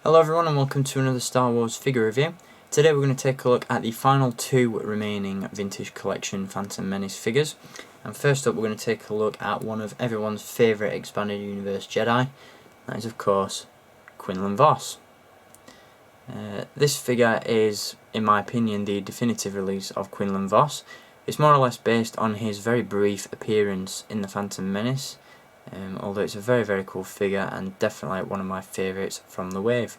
Hello everyone and welcome to another Star Wars figure review. Today we're going to take a look at the final two remaining Vintage Collection Phantom Menace figures. And first up we're going to take a look at one of everyone's favourite Expanded Universe Jedi. That is of course Quinlan Vos. This figure is, in my opinion, the definitive release of Quinlan Vos. It's more or less based on his very brief appearance in the Phantom Menace. Although it's a very cool figure and definitely one of my favourites from the wave.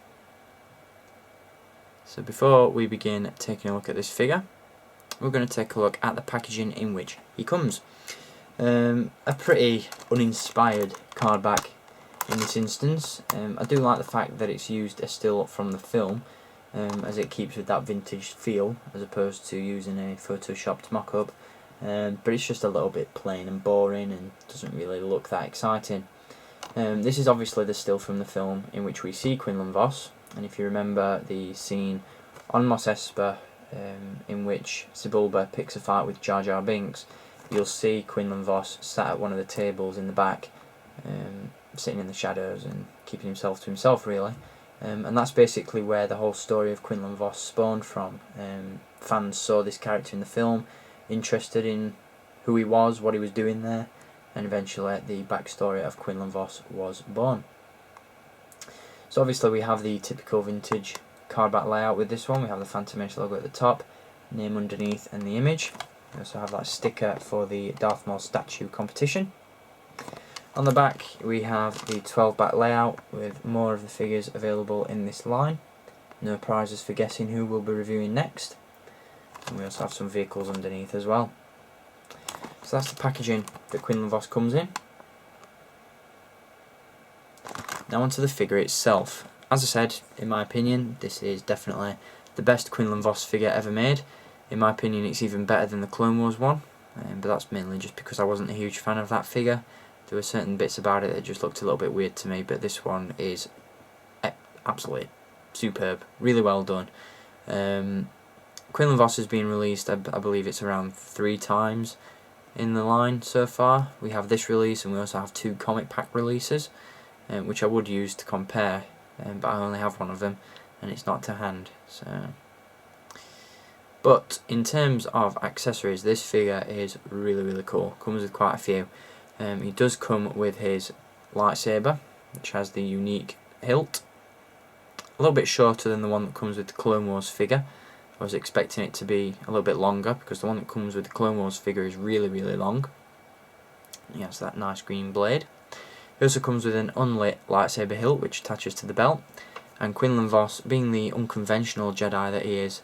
So before we begin taking a look at this figure, we're going to take a look at the packaging in which he comes. A pretty uninspired card back in this instance. I do like the fact that it's used a still from the film, as it keeps with that vintage feel as opposed to using a photoshopped mock-up. But it's just a little bit plain and boring and doesn't really look that exciting. This is obviously the still from the film in which we see Quinlan Vos, and if you remember the scene on Mos Espa in which Sebulba picks a fight with Jar Jar Binks, you'll see Quinlan Vos sat at one of the tables in the back, sitting in the shadows and keeping himself to himself really. And that's basically where the whole story of Quinlan Vos spawned from. Fans saw this character in the film, interested in who he was, what he was doing there, and eventually the backstory of Quinlan Vos was born. So obviously we have the typical vintage card back layout with this one. We have the Phantom Menace logo at the top, name underneath and the image. We also have that sticker for the Darth Maul statue competition. On the back we have the 12 back layout with more of the figures available in this line. No prizes for guessing who we'll be reviewing next. And we also have some vehicles underneath as well. So that's the packaging that Quinlan Vos comes in. Now onto the figure itself. As I said, in my opinion, this is definitely the best Quinlan Vos figure ever made. In my opinion, it's even better than the Clone Wars one, but that's mainly just because I wasn't a huge fan of that figure. There were certain bits about it that just looked a little bit weird to me, but this one is absolutely superb, really well done. Quinlan Vos has been released, I believe it's around 3 times in the line so far. We have this release and we also have 2 comic pack releases, which I would use to compare, but I only have one of them and it's not to hand. But in terms of accessories, this figure is really cool. Comes with quite a few. He does come with his lightsaber, which has the unique hilt. A little bit shorter than the one that comes with the Clone Wars figure. I was expecting it to be a little bit longer because the one that comes with the Clone Wars figure is really long. He has that nice green blade. He also comes with an unlit lightsaber hilt which attaches to the belt, and Quinlan Vos, being the unconventional Jedi that he is,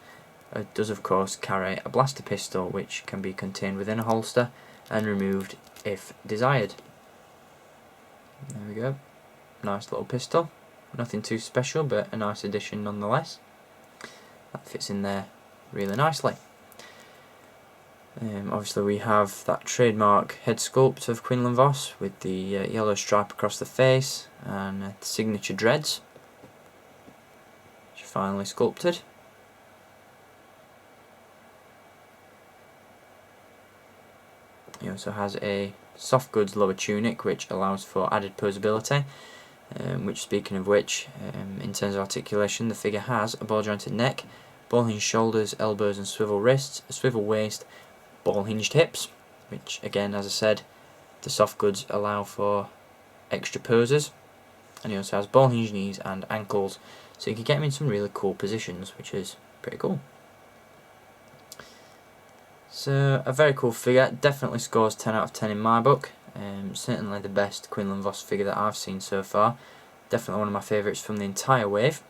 does of course carry a blaster pistol which can be contained within a holster and removed if desired. There we go, nice little pistol, nothing too special but a nice addition nonetheless. That fits in there really nicely. Obviously we have that trademark head sculpt of Quinlan Vos with the yellow stripe across the face and the signature dreads, which are finally sculpted. He also has a soft goods lower tunic which allows for added posability. Which, speaking of which, in terms of articulation, the figure has a ball jointed neck, ball hinged shoulders, elbows and swivel wrists, a swivel waist, ball hinged hips, which again, as I said, the soft goods allow for extra poses, and he also has ball hinged knees and ankles, so you can get him in some really cool positions, which is pretty cool. So a very cool figure, definitely scores 10 out of 10 in my book. Certainly the best Quinlan Vos figure that I've seen so far. Definitely one of my favourites from the entire wave.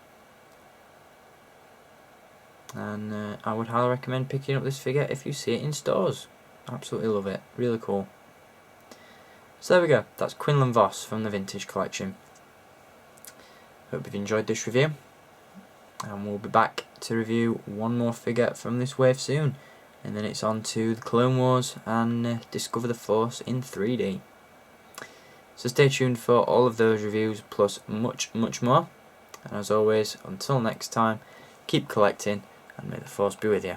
And I would highly recommend picking up this figure if you see it in stores. Absolutely love it, really cool. So there we go, that's Quinlan Vos from the Vintage Collection. Hope you've enjoyed this review. And we'll be back to review one more figure from this wave soon. And then it's on to the Clone Wars and Discover the Force in 3D. So stay tuned for all of those reviews plus much more. And as always, until next time, keep collecting and may the Force be with you.